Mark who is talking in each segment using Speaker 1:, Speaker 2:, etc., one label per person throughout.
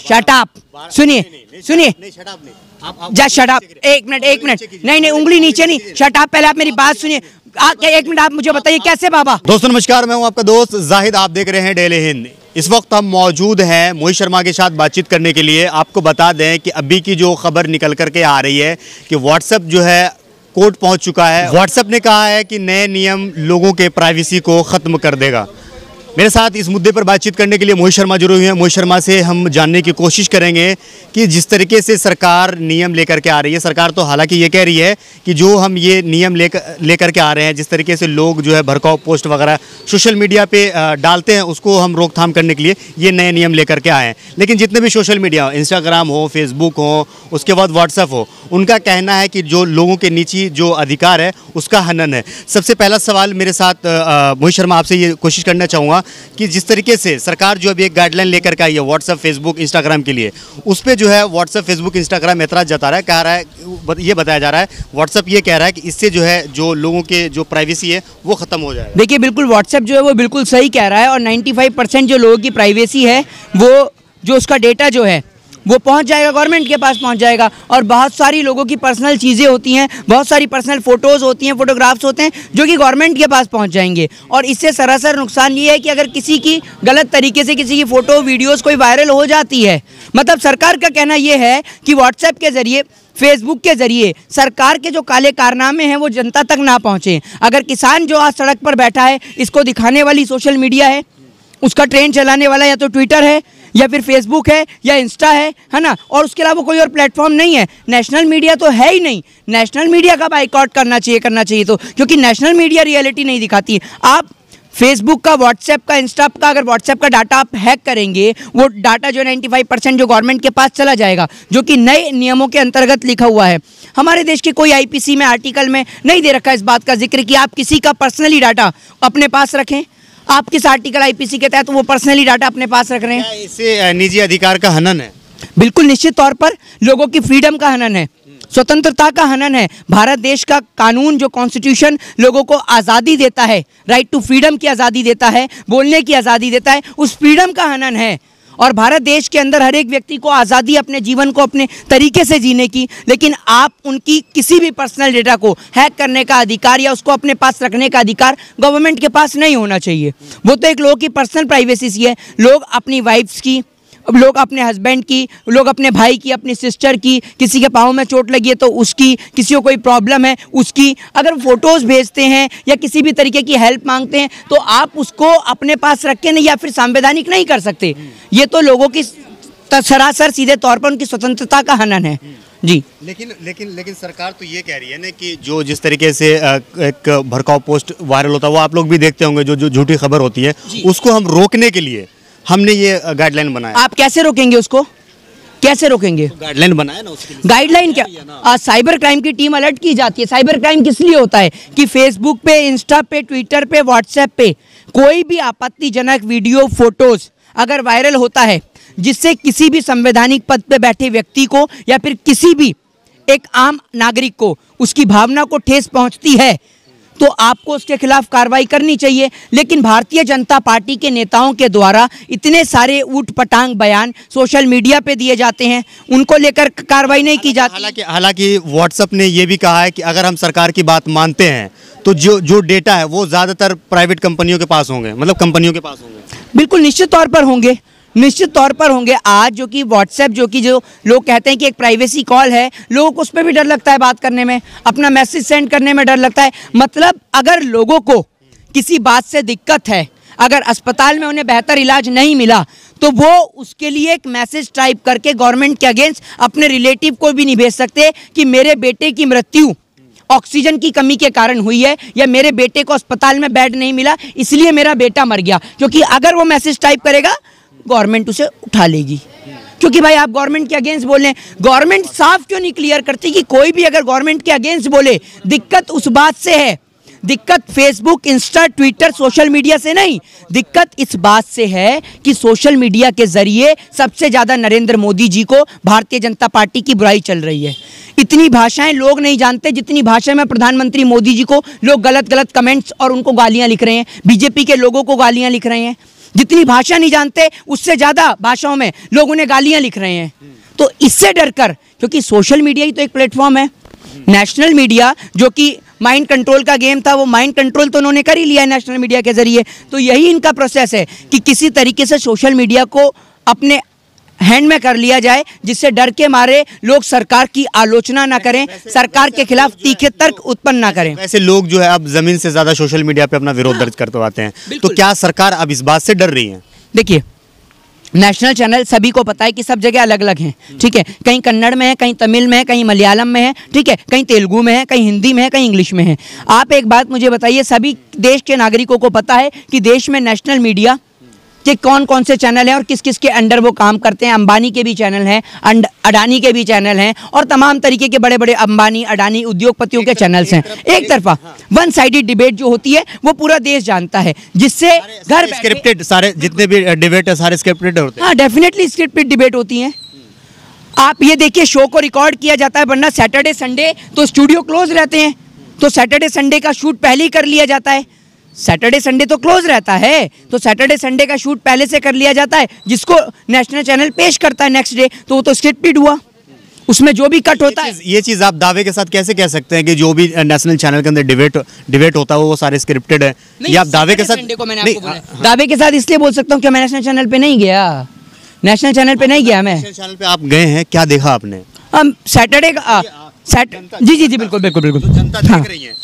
Speaker 1: Shut up, सुनिए सुनिए, just shut up, एक मिनट, नहीं उंगली नीचे नहीं, शट अप, पहले आप मेरी बात सुनिए। एक मिनट, आप मुझे बताइए कैसे बाबा।
Speaker 2: दोस्तों नमस्कार, मैं हूं आपका दोस्त जाहिद, आप देख रहे हैं डेली हिंद। इस वक्त हम मौजूद हैं मोहित शर्मा के साथ बातचीत करने के लिए। आपको बता दें कि अभी की जो खबर निकल करके आ रही है कि व्हाट्सएप जो है कोर्ट पहुंच चुका है। व्हाट्सएप ने कहा है कि नए नियम लोगों के प्राइवेसी को ख़त्म कर देगा। मेरे साथ इस मुद्दे पर बातचीत करने के लिए मोहित शर्मा जुड़े हुए हैं। मोहित शर्मा से हम जानने की कोशिश करेंगे कि जिस तरीके से सरकार नियम लेकर के आ रही है, सरकार तो हालांकि ये कह रही है कि जो हम ये नियम लेकर के आ रहे हैं, जिस तरीके से लोग जो है भड़काऊ पोस्ट वगैरह सोशल मीडिया पे डालते हैं, उसको हम रोकथाम करने के लिए ये नए नियम लेकर के आए हैं। लेकिन जितने भी सोशल मीडिया हो, इंस्टाग्राम हो, फेसबुक हो, उसके बाद व्हाट्सएप हो, उनका कहना है कि जो लोगों के निजी जो अधिकार है उसका हनन है। सबसे पहला सवाल मेरे साथ मोहित शर्मा आपसे ये कोशिश करना चाहूँगा कि जिस तरीके से सरकार जो अभी एक गाइडलाइन लेकर के आई है व्हाट्सएप, फेसबुक, इंस्टाग्राम के लिए, उस पर जो है व्हाट्सएप, फेसबुक, इंस्टाग्राम एतराज़ जता रहा है, कह रहा है, ये बताया जा रहा है, व्हाट्सएप ये कह रहा है कि इससे जो है जो लोगों के जो प्राइवेसी है वो ख़त्म हो जाएगा।
Speaker 1: देखिए बिल्कुल व्हाट्सएप जो है वो बिल्कुल सही कह रहा है, और 95% जो लोगों की प्राइवेसी है वो जो उसका डेटा जो है वो पहुंच जाएगा, गवर्नमेंट के पास पहुंच जाएगा। और बहुत सारी लोगों की पर्सनल चीज़ें होती हैं, बहुत सारी पर्सनल फ़ोटोज़ होती हैं, फोटोग्राफ्स होते हैं जो कि गवर्नमेंट के पास पहुंच जाएंगे। और इससे सरासर नुकसान ये है कि अगर किसी की गलत तरीके से किसी की फ़ोटो, वीडियोज़ कोई वायरल हो जाती है, मतलब सरकार का कहना ये है कि व्हाट्सएप के ज़रिए, फेसबुक के ज़रिए सरकार के जो काले कारनामे हैं वो जनता तक ना पहुँचें। अगर किसान जो आज सड़क पर बैठा है, इसको दिखाने वाली सोशल मीडिया है, उसका ट्रेंड चलाने वाला या तो ट्विटर है या फिर फेसबुक है या इंस्टा है ना, और उसके अलावा कोई और प्लेटफॉर्म नहीं है। नेशनल मीडिया तो है ही नहीं। नेशनल मीडिया का बाइकआउट करना चाहिए तो, क्योंकि नेशनल मीडिया रियलिटी नहीं दिखाती है। आप फेसबुक का, व्हाट्सएप का, इंस्टा का, अगर व्हाट्सएप का डाटा आप हैक करेंगे, वो डाटा जो 95% जो गवर्नमेंट के पास चला जाएगा, जो कि नए नियमों के अंतर्गत लिखा हुआ है। हमारे देश के कोई आईपीसी में, आर्टिकल में नहीं दे रखा है इस बात का जिक्र कि आप किसी का पर्सनली डाटा अपने पास रखें। आप किस आर्टिकल आईपीसी के तहत वो पर्सनली डाटा अपने पास रख रहे हैं?
Speaker 2: इससे निजी अधिकार का हनन है।
Speaker 1: बिल्कुल निश्चित तौर पर लोगों की फ्रीडम का हनन है, स्वतंत्रता का हनन है। भारत देश का कानून, जो कॉन्स्टिट्यूशन लोगों को आज़ादी देता है, राइट टू फ्रीडम की आज़ादी देता है, बोलने की आज़ादी देता है, उस फ्रीडम का हनन है। और भारत देश के अंदर हर एक व्यक्ति को आज़ादी अपने जीवन को अपने तरीके से जीने की, लेकिन आप उनकी किसी भी पर्सनल डेटा को हैक करने का अधिकार या उसको अपने पास रखने का अधिकार गवर्नमेंट के पास नहीं होना चाहिए। वो तो एक लोगों की पर्सनल प्राइवेसी है। लोग अपनी वाइफ्स की, लोग अपने हस्बैंड की, लोग अपने भाई की, अपनी सिस्टर की, किसी के पाँव में चोट लगी है तो उसकी, किसी को कोई प्रॉब्लम है उसकी, अगर फ़ोटोज़ भेजते हैं या किसी भी तरीके की हेल्प मांगते हैं तो आप उसको अपने पास रख के नहीं या फिर संवैधानिक नहीं कर सकते। ये तो लोगों की सरासर सीधे तौर पर उनकी स्वतंत्रता का हनन है जी।
Speaker 2: लेकिन सरकार तो ये कह रही है ना कि जो जिस तरीके से एक भड़काऊ पोस्ट वायरल होता है वो आप लोग भी देखते होंगे, जो झूठी खबर होती है, उसको हम रोकने के लिए हमने ये गाइडलाइन बनाया।
Speaker 1: आप कैसे रोकेंगे उसको? कैसे रोकेंगे?
Speaker 2: तो गाइडलाइन बनाया ना, उसके लिए
Speaker 1: गाइडलाइन क्या? साइबर क्राइम की टीम अलर्ट की जाती है। साइबर क्राइम किस लिए होता है कि फेसबुक पे, इंस्टा पे, ट्विटर पे, व्हाट्सएप पे कोई भी आपत्तिजनक वीडियो, फोटोज अगर वायरल होता है जिससे किसी भी संवैधानिक पद पे बैठे व्यक्ति को या फिर किसी भी एक आम नागरिक को उसकी भावना को ठेस पहुंचती है तो आपको उसके खिलाफ कार्रवाई करनी चाहिए। लेकिन भारतीय जनता पार्टी के नेताओं के द्वारा इतने सारे ऊट पटांग बयान सोशल मीडिया पे दिए जाते हैं, उनको लेकर कार्रवाई नहीं की जाती।
Speaker 2: हालांकि व्हाट्सएप ने ये भी कहा है कि अगर हम सरकार की बात मानते हैं तो जो डेटा है वो ज़्यादातर प्राइवेट कंपनियों के पास होंगे, मतलब कंपनियों के पास होंगे।
Speaker 1: बिल्कुल निश्चित तौर पर होंगे, निश्चित तौर पर होंगे। आज जो कि व्हाट्सएप, जो कि जो लोग कहते हैं कि एक प्राइवेसी कॉल है, लोगों को उस पर भी डर लगता है बात करने में, अपना मैसेज सेंड करने में डर लगता है। मतलब अगर लोगों को किसी बात से दिक्कत है, अगर अस्पताल में उन्हें बेहतर इलाज नहीं मिला तो वो उसके लिए एक मैसेज टाइप करके गवर्नमेंट के अगेंस्ट अपने रिलेटिव को भी नहीं भेज सकते कि मेरे बेटे की मृत्यु ऑक्सीजन की कमी के कारण हुई है या मेरे बेटे को अस्पताल में बेड नहीं मिला इसलिए मेरा बेटा मर गया। क्योंकि अगर वो मैसेज टाइप करेगा गवर्नमेंट उसे उठा लेगी, क्योंकि भाई आप गवर्नमेंट के अगेंस्ट बोल रहे हैं। गवर्नमेंट साफ क्यों नहीं क्लियर करती कि कोई भी अगर गवर्नमेंट के अगेंस्ट बोले, दिक्कत उस बात से है, दिक्कत Facebook, Insta, Twitter, social media से नहीं, दिक्कत इस बात से है कि सोशल मीडिया के जरिए सबसे ज़्यादा नरेंद्र मोदी जी को, भारतीय जनता पार्टी की बुराई चल रही है। इतनी भाषाएं लोग नहीं जानते जितनी भाषा में प्रधानमंत्री मोदी जी को लोग गलत गलत कमेंट्स और उनको गालियां लिख रहे हैं, बीजेपी के लोगों को गालियां लिख रहे हैं। जितनी भाषा नहीं जानते उससे ज़्यादा भाषाओं में लोग उन्हें गालियाँ लिख रहे हैं। तो इससे डर कर, क्योंकि सोशल मीडिया ही तो एक प्लेटफॉर्म है, नेशनल मीडिया जो कि माइंड कंट्रोल का गेम था, वो माइंड कंट्रोल तो उन्होंने कर ही लिया है नेशनल मीडिया के जरिए। तो यही इनका प्रोसेस है कि किसी तरीके से सोशल मीडिया को अपने हैंड में कर लिया जाए, जिससे डर के मारे लोग सरकार की आलोचना ना करें, सरकार के खिलाफ तीखे तर्क उत्पन्न ना करें।
Speaker 2: वैसे लोग जो है अब जमीन से ज्यादा सोशल मीडिया पे अपना विरोध दर्ज करते आते हैं, तो क्या सरकार अब इस बात से डर रही है?
Speaker 1: देखिए, नेशनल चैनल सभी को पता है कि सब जगह अलग अलग हैं, ठीक है, कहीं कन्नड़ में है, कहीं तमिल में है, कहीं मलयालम में है, ठीक है, कहीं तेलुगु में है, कहीं हिंदी में है, कहीं इंग्लिश में है। आप एक बात मुझे बताइए, सभी देश के नागरिकों को पता है कि देश में नेशनल मीडिया कि कौन कौन से चैनल हैं और किस किस के अंडर वो काम करते हैं। अंबानी के भी चैनल हैं, अडानी के भी चैनल हैं, और तमाम तरीके के बड़े बड़े अंबानी अडानी उद्योगपतियों के चैनल्स हैं। एक तरफा वन साइडेड डिबेट जो होती है वो पूरा देश जानता है, जिससे घर
Speaker 2: स्क्रिप्टेड सारे जितने भी डिबेट है सारे स्क्रिप्टेड होते हैं।
Speaker 1: हाँ, डेफिनेटली स्क्रिप्टेड डिबेट होती हैं। आप ये देखिए, शो को रिकॉर्ड किया जाता है, वरना सैटरडे संडे तो स्टूडियो क्लोज रहते हैं, तो सैटरडे संडे का शूट पहले ही कर लिया जाता है। सैटरडे संडे तो क्लोज रहता है, तो सैटरडे संडे का शूट पहले से कर लिया जाता है, जिसको नेशनल चैनल पेश करता है नेक्स्ट डे, तो वो तो स्क्रिप्टेड हुआ, उसमें जो भी कट होता है।
Speaker 2: ये चीज़ आप दावे के साथ कैसे कह सकते हैं कि जो भी नेशनल चैनल के अंदर डिबेट होता है वो सारे स्क्रिप्टेड है? ये आप दावे के साथ
Speaker 1: दावे के साथ इसलिए बोल सकता हूँ कि मैं नेशनल चैनल पे नहीं गया, नेशनल चैनल पे नहीं गया। मैं
Speaker 2: नेशनल चैनल पे आप गए हैं, क्या देखा आपने?
Speaker 1: सैटरडे का जी बिल्कुल बिल्कुल बिल्कुल,
Speaker 2: जनता देख रही है,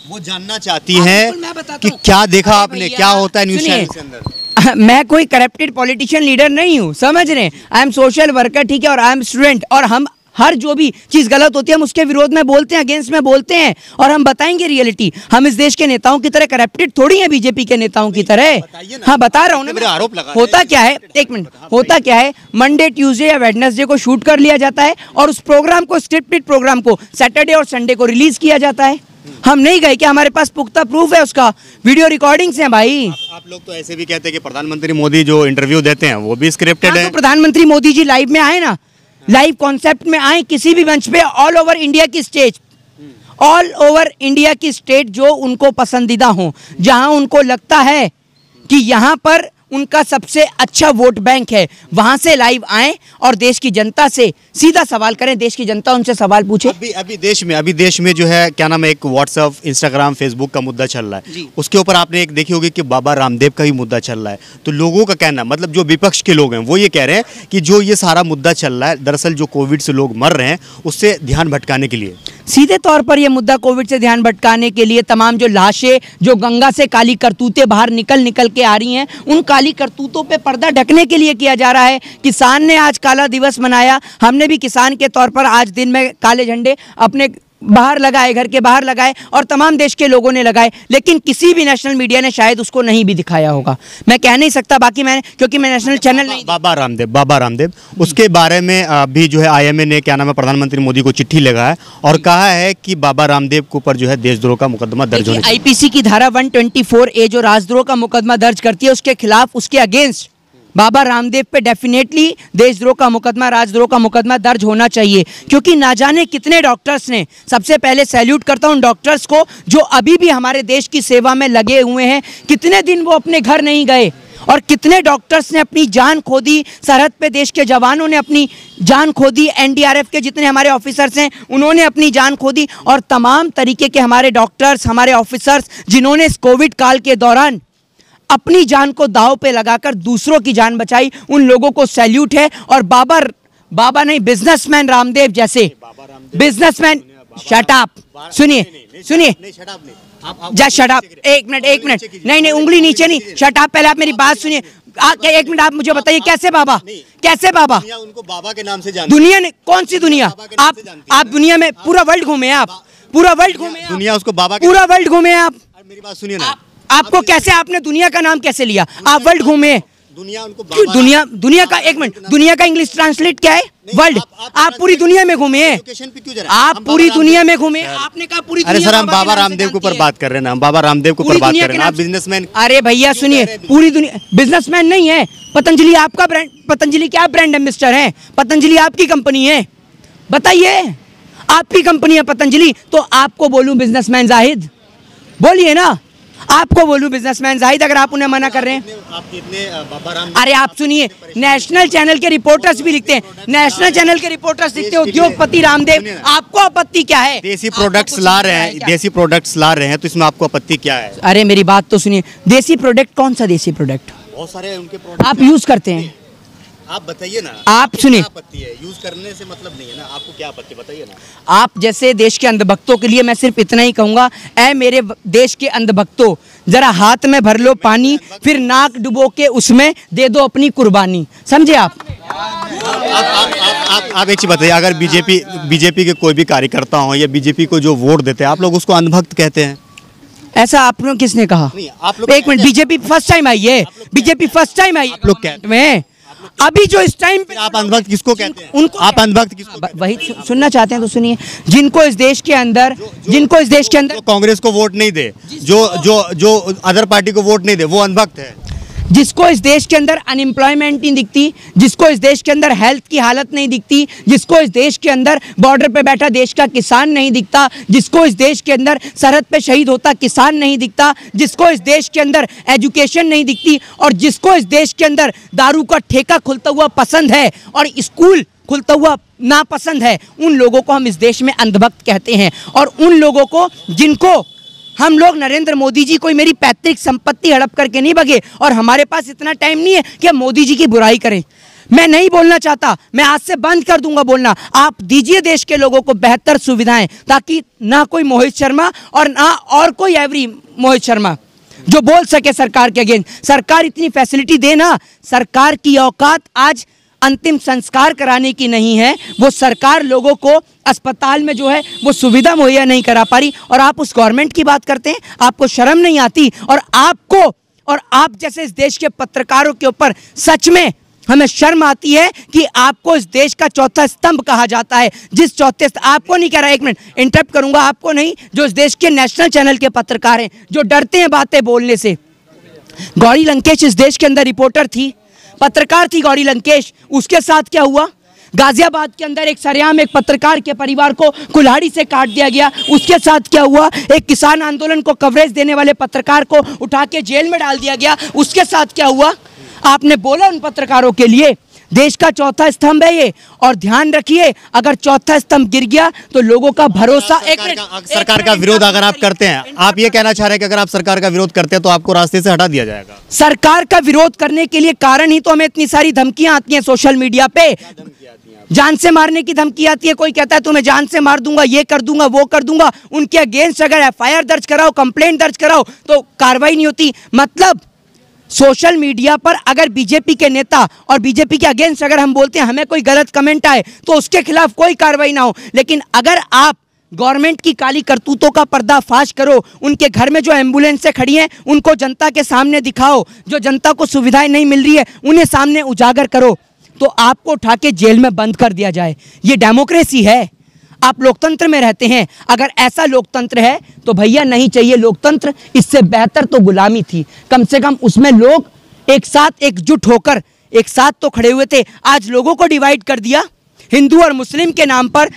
Speaker 2: वो जानना चाहती है कि क्या देखा आपने, क्या होता है न्यूज़ चैनल के अंदर।
Speaker 1: मैं कोई करप्टेड पॉलिटिशियन लीडर नहीं हूँ, समझ रहे हैं, आई एम सोशल वर्कर, ठीक है, और आई एम स्टूडेंट, और हम हर जो भी चीज़ गलत होती है हम उसके विरोध में बोलते हैं, अगेंस्ट में बोलते हैं, और हम बताएंगे रियलिटी। हम इस देश के नेताओं की तरह करप्टेड थोड़ी है, बीजेपी के नेताओं की तरह। हाँ, बता रहा हूँ ना,
Speaker 2: आरोप लगा
Speaker 1: होता क्या है, एक मिनट, होता क्या है, मंडे ट्यूसडे या वेडनेसडे को शूट कर लिया जाता है, और उस प्रोग्राम को, स्क्रिप्टेड प्रोग्राम को सैटरडे और संडे को रिलीज किया जाता है। हम नहीं गए कि हमारे पास पुख्ता प्रूफ है, उसका वीडियो रिकॉर्डिंग्स हैं भाई।
Speaker 2: आप लोग तो ऐसे भी कहते हैं कि प्रधानमंत्री मोदी जो इंटरव्यू देते हैं वो भी स्क्रिप्टेड है।
Speaker 1: तो प्रधानमंत्री मोदी जी लाइव में आए ना, लाइव कॉन्सेप्ट में आए किसी भी मंच पे, ऑल ओवर इंडिया की स्टेज, ऑल ओवर इंडिया की स्टेट जो उनको पसंदीदा हो, जहां उनको लगता है कि यहाँ पर उनका सबसे अच्छा वोट बैंक है, वहां से लाइव आए और देश की जनता से सीधा सवाल करें, देश की जनता उनसे सवाल पूछे।
Speaker 2: अभी देश में जो है क्या नाम है, एक व्हाट्सएप, इंस्टाग्राम, फेसबुक का मुद्दा चल रहा है, उसके ऊपर आपने एक देखी होगी कि बाबा रामदेव का भी मुद्दा चल रहा है। तो लोगों का कहना, मतलब जो विपक्ष के लोग हैं वो ये कह रहे हैं कि जो ये सारा मुद्दा चल रहा है, दरअसल जो कोविड से लोग मर रहे हैं उससे ध्यान भटकाने के लिए,
Speaker 1: सीधे तौर पर यह मुद्दा कोविड से ध्यान भटकाने के लिए, तमाम जो लाशें जो गंगा से काली करतूतें बाहर निकल के आ रही हैं, उन काली करतूतों पे पर्दा ढकने के लिए किया जा रहा है। किसान ने आज काला दिवस मनाया, हमने भी किसान के तौर पर आज दिन में काले झंडे अपने बाहर लगाए, घर के बाहर लगाए, और तमाम देश के लोगों ने लगाए, लेकिन किसी भी नेशनल मीडिया ने शायद उसको नहीं भी दिखाया होगा। मैं कह नहीं सकता, बाकी मैंने, क्योंकि मैं नेशनल चैनल नहीं।
Speaker 2: बाबा रामदेव उसके बारे में अभी जो है IMA ने क्या नाम है, प्रधानमंत्री मोदी को चिट्ठी लगाया और कहा है कि बाबा रामदेव के ऊपर जो है देशद्रोह का मुकदमा दर्ज होना चाहिए।
Speaker 1: IPC की धारा 124A जो राजद्रोह का मुकदमा दर्ज करती है, उसके खिलाफ, उसके अगेंस्ट बाबा रामदेव पे डेफिनेटली देशद्रोह का मुकदमा, राजद्रोह का मुकदमा दर्ज होना चाहिए, क्योंकि ना जाने कितने डॉक्टर्स ने, सबसे पहले सैल्यूट करता हूं उन डॉक्टर्स को जो अभी भी हमारे देश की सेवा में लगे हुए हैं। कितने दिन वो अपने घर नहीं गए, और कितने डॉक्टर्स ने अपनी जान खो दी, सरहद पे देश के जवानों ने अपनी जान खो दी, NDRF के जितने हमारे ऑफिसर्स हैं उन्होंने अपनी जान खो दी, और तमाम तरीके के हमारे डॉक्टर्स, हमारे ऑफिसर्स जिन्होंने इस कोविड काल के दौरान अपनी जान को दांव पे लगाकर दूसरों की जान बचाई, उन लोगों को सैल्यूट है। और बाबा नहीं, बिजनेसमैन रामदेव जैसे बिजनेसमैन, शट अप, सुनिए जा, शट अप, एक मिनट, नहीं, उंगली नीचे नहीं, शट अप, पहले आप मेरी बात सुनिए। एक मिनट, आप मुझे बताइए कैसे बाबा
Speaker 2: उनको बाबा के नाम से जानती है।
Speaker 1: दुनिया ने, कौन सी दुनिया? आप दुनिया में पूरा वर्ल्ड घूमे, आप पूरा वर्ल्ड घूमे,
Speaker 2: दुनिया उसको बाबा,
Speaker 1: पूरा वर्ल्ड घूमे आप।
Speaker 2: मेरी बात सुनिए ना,
Speaker 1: आपको कैसे, आपने दुनिया का नाम कैसे लिया? आप वर्ल्ड घूमे,
Speaker 2: दुनिया उनको
Speaker 1: दुनिया का, एक मिनट, दुनिया का इंग्लिश ट्रांसलेट क्या है? वर्ल्ड। आप पूरी दुनिया में घूमे, आप पूरी दुनिया में घूमे, आपने कहा पूरी दुनिया।
Speaker 2: अरे सर, हम बाबा रामदेव के ऊपर बात कर रहे हैं ना, हम बाबा रामदेव के ऊपर बात कर रहे हैं, आप बिजनेसमैन।
Speaker 1: अरे भैया सुनिए, पूरी दुनिया, बिजनेसमैन नहीं है। पतंजलि आपका ब्रांड, पतंजलि क्या ब्रांड एम्बेसडर है? पतंजलि आपकी कंपनी है, बताइए, आपकी कंपनी है पतंजलि, तो आपको बोलूं बिजनेसमैन जाहिद? बोलिए ना, आपको बोलूं बिजनेसमैन जाहिद, अगर आप उन्हें मना कर रहे हैं। अरे आप सुनिए, नेशनल चैनल के रिपोर्टर्स भी लिखते हैं, नेशनल चैनल के रिपोर्टर्स लिखते हैं उद्योगपति रामदेव, आपको आपत्ति क्या है?
Speaker 2: देसी प्रोडक्ट्स ला रहे हैं, देसी प्रोडक्ट्स ला रहे हैं, तो इसमें आपको आपत्ति क्या है?
Speaker 1: अरे मेरी बात तो सुनिए, देसी प्रोडक्ट कौन सा देसी प्रोडक्ट?
Speaker 2: बहुत सारे उनके प्रोडक्ट
Speaker 1: आप यूज करते हैं,
Speaker 2: आप बताइए ना।
Speaker 1: आप सुनिए,
Speaker 2: आपत्ति है यूज करने से मतलब नहीं है ना, आपको क्या आपत्ति बताइए ना।
Speaker 1: आप जैसे देश के अंधभक्तों के लिए मैं सिर्फ इतना ही कहूंगा, ऐ मेरे देश के अंधभक्तों, जरा हाथ में भर लो पानी, फिर नाक डुबो के उसमें दे दो अपनी कुर्बानी। समझे आप?
Speaker 2: आप एक चीज बताइए, अगर बीजेपी के कोई भी कार्यकर्ता हो या बीजेपी को जो वोट देते हैं, आप लोग उसको अंधभक्त कहते हैं?
Speaker 1: ऐसा आप लोग किसने कहा?
Speaker 2: आप लोग
Speaker 1: एक minute, BJP first time I है, बीजेपी फर्स्ट टाइम आई
Speaker 2: आप लोग कहते
Speaker 1: हैं अभी जो इस टाइम पे।
Speaker 2: आप अंधभक्त किसको कहते हैं?
Speaker 1: उनको
Speaker 2: आप अंधभक्त किसको?
Speaker 1: वही सुनना चाहते हैं तो सुनिए। जिनको इस देश के अंदर
Speaker 2: कांग्रेस को वोट नहीं दे, जो अदर पार्टी को वोट नहीं दे, वो अंधभक्त है।
Speaker 1: जिसको इस देश के अंदर अनएम्प्लॉयमेंट नहीं दिखती, जिसको इस देश के अंदर हेल्थ की हालत नहीं दिखती, जिसको इस देश के अंदर बॉर्डर पे बैठा देश का किसान नहीं दिखता, जिसको इस देश के अंदर सरहद पे शहीद होता किसान नहीं दिखता, जिसको इस देश के अंदर एजुकेशन नहीं दिखती, और जिसको इस देश के अंदर दारू का ठेका खुलता हुआ पसंद है और स्कूल खुलता हुआ नापसंद है, उन लोगों को हम इस देश में अंधभक्त कहते हैं। और उन लोगों को जिनको हम लोग, नरेंद्र मोदी जी कोई मेरी पैतृक संपत्ति हड़प करके नहीं भगे, और हमारे पास इतना टाइम नहीं है कि हम मोदी जी की बुराई करें। मैं नहीं बोलना चाहता, मैं आज से बंद कर दूंगा बोलना। आप दीजिए देश के लोगों को बेहतर सुविधाएं, ताकि ना कोई मोहित शर्मा और ना और कोई एवरी मोहित शर्मा जो बोल सके सरकार के अगेंस्ट। सरकार इतनी फैसिलिटी दे ना, सरकार की औकात आज अंतिम संस्कार कराने की नहीं है, वो सरकार लोगों को अस्पताल में जो है वो सुविधा मुहैया नहीं करा पा रही, और आप उस गवर्नमेंट की बात करते हैं। आपको शर्म नहीं आती? और आप जैसे इस देश के पत्रकारों के ऊपर सच में हमें शर्म आती है कि आपको इस देश का चौथा स्तंभ कहा जाता है। जिस चौथे आपको नहीं कह रहा, एक मिनट इंटरप्ट करूंगा, आपको नहीं, जो इस देश के नेशनल चैनल के पत्रकार हैं, जो डरते हैं बातें बोलने से। गौरी लंकेश इस देश के अंदर रिपोर्टर थी, पत्रकार थी गौरी लंकेश। उसके साथ क्या हुआ? गाजियाबाद के अंदर एक सरेआम एक पत्रकार के परिवार को कुल्हाड़ी से काट दिया गया। उसके साथ क्या हुआ? एक किसान आंदोलन को कवरेज देने वाले पत्रकार को उठा के जेल में डाल दिया गया। उसके साथ क्या हुआ? आपने बोला उन पत्रकारों के लिए देश का चौथा स्तंभ है ये, और ध्यान रखिए अगर चौथा स्तंभ गिर गया तो लोगों का भरोसा।
Speaker 2: सरकार का विरोध अगर आप करते हैं, आप ये कहना चाह रहे हैं कि अगर आप सरकार का विरोध करते हैं तो आपको रास्ते से हटा दिया जाएगा?
Speaker 1: सरकार का विरोध करने के लिए कारण ही तो हमें इतनी सारी धमकियां आती हैं सोशल मीडिया पे। जान से मारने की धमकी आती है, कोई कहता है तुम्हें जान से मार दूंगा, ये कर दूंगा, वो कर दूंगा। उनके अगेंस्ट अगर FIR दर्ज कराओ, कंप्लेंट दर्ज कराओ, तो कार्रवाई नहीं होती। मतलब सोशल मीडिया पर अगर बीजेपी के नेता और बीजेपी के अगेंस्ट अगर हम बोलते हैं, हमें कोई गलत कमेंट आए तो उसके खिलाफ कोई कार्रवाई ना हो, लेकिन अगर आप गवर्नमेंट की काली करतूतों का पर्दाफाश करो, उनके घर में जो एम्बुलेंसें खड़ी हैं उनको जनता के सामने दिखाओ, जो जनता को सुविधाएं नहीं मिल रही है उन्हें सामने उजागर करो, तो आपको उठा के जेल में बंद कर दिया जाए। ये डेमोक्रेसी है? आप लोकतंत्र में रहते हैं। अगर ऐसा लोकतंत्र है तो भैया नहीं चाहिए लोकतंत्र, इससे बेहतर तो गुलामी थी। कम से कम उसमें लोग एक साथ एकजुट होकर एक साथ तो खड़े हुए थे। आज लोगों को डिवाइड कर दिया, हिंदू और मुस्लिम के नाम पर,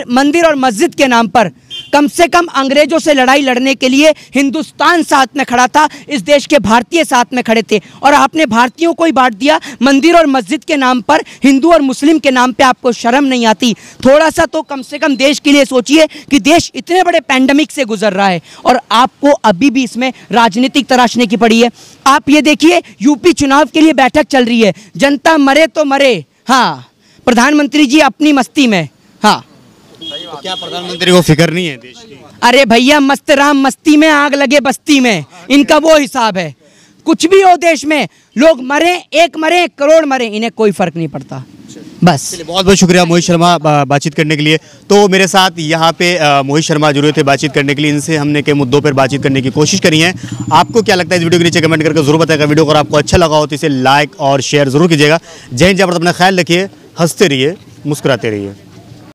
Speaker 1: मंदिर और मस्जिद के नाम पर। कम से कम अंग्रेजों से लड़ाई लड़ने के लिए हिंदुस्तान साथ में खड़ा था, इस देश के भारतीय साथ में खड़े थे, और आपने भारतीयों को ही बांट दिया मंदिर और मस्जिद के नाम पर, हिंदू और मुस्लिम के नाम पे। आपको शर्म नहीं आती? थोड़ा सा तो कम से कम देश के लिए सोचिए कि देश इतने बड़े पैंडेमिक से गुजर रहा है और आपको अभी भी इसमें राजनीतिक तराशने की पड़ी है। आप ये देखिए, यूपी चुनाव के लिए बैठक चल रही है, जनता मरे तो मरे, हाँ, प्रधानमंत्री जी अपनी मस्ती में, हाँ।
Speaker 2: तो क्या प्रधानमंत्री को फिक्र नहीं है देश की?
Speaker 1: अरे भैया, मस्त राम मस्ती में, आग लगे बस्ती में, इनका वो हिसाब है। कुछ भी हो देश में, लोग मरे, एक मरे, करोड़ मरे, इन्हें कोई फर्क नहीं पड़ता। बस।
Speaker 2: बहुत बहुत शुक्रिया मोहित शर्मा बातचीत करने के लिए। तो मेरे साथ यहाँ पे मोहित शर्मा जुड़े थे बातचीत करने के लिए। इनसे हमने कई मुद्दों पर बातचीत करने की कोशिश करी है। आपको क्या लगता है इस वीडियो के नीचे कमेंट करके जरूर बताएगा। वीडियो अगर आपको अच्छा लगा हो तो इसे लाइक और शेयर जरूर कीजिएगा। जय हिंद, जय भारत, अपना ख्याल रखिए, हंसते रहिए, मुस्कुराते रहिए।